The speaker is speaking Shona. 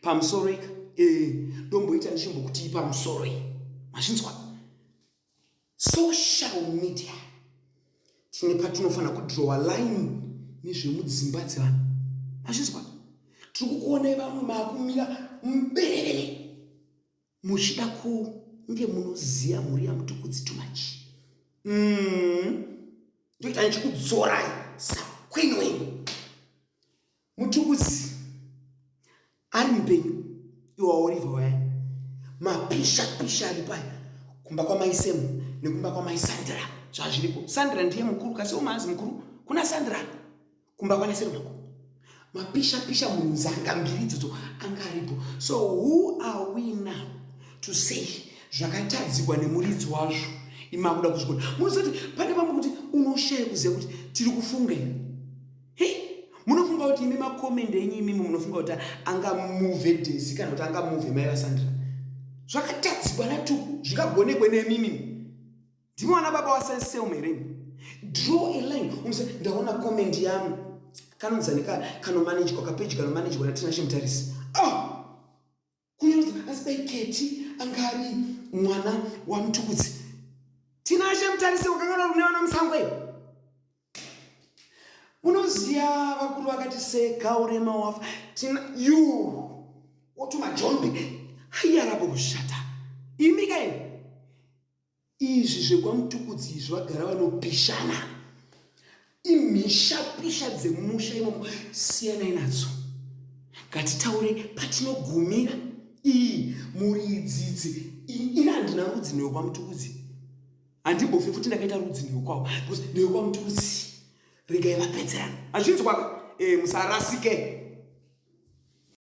pamusoro ika domboita ndichimbokuti pamusoro mazvinzwa. Social media tine patinofanira kudrowa line nezvemudzimba dzevanhu mazvinzwa. Tiri kukuona vamwe maakumira muberere muchida kunge munoziya mhuri yamutukudzi too much. Ndoita ndichikudzorai sakwini wenyu. Mutukudzi ari mupenyu iwe Oliver waya mapisha ari paya kumba kwamai Semu nekumba kwamai Sandra zvazviripo. Sandra ndiye mukuru kasi umazi mukuru kuna Sandra kumba kwana Semu nako mapisha munzanga mbiri idzodzo anga aripo. So who are we now to say zvakatadzikwa nemuridzi wazvo imakuda kuzvikona. Munozoti pane vamwe kuti unoshaya kuziva kuti tiri kufunga munofunga kuti imi makomende enyu imimi munofunga kuti anga move Daisy kana kuti anga move mai vaSandra. Zvakatadzikwa natuku zvikagonekwe nemimi. Ndimwana baba waSenseo mereni. Draw a line. Unose ndaona comment yamu kanonzanika kanomanagwa kapeji kanomanagwa natina Mutarisi. Kunyanzi asibaiketi angari mwana wa mutukudzi. Tina Mutarisi wakangana runewana musangwe. Unoziya vakuru vakati seka urema wafa. Tina you otuma John P. Hayarabo kushata. Imi kaini. Izvi zvekwamutukudzi izvi vagara vanopishana. Imishapisha dzemusha imomo siyanai nadzo. Ngatitaure patinogumira iyi muridzi ina handina rudzi newekwamutukudzi. Handimbofi futi ndakaita rudzi newekwawo because newekwamutukudzi regai vapedzerana. Azvinzwa musarasike.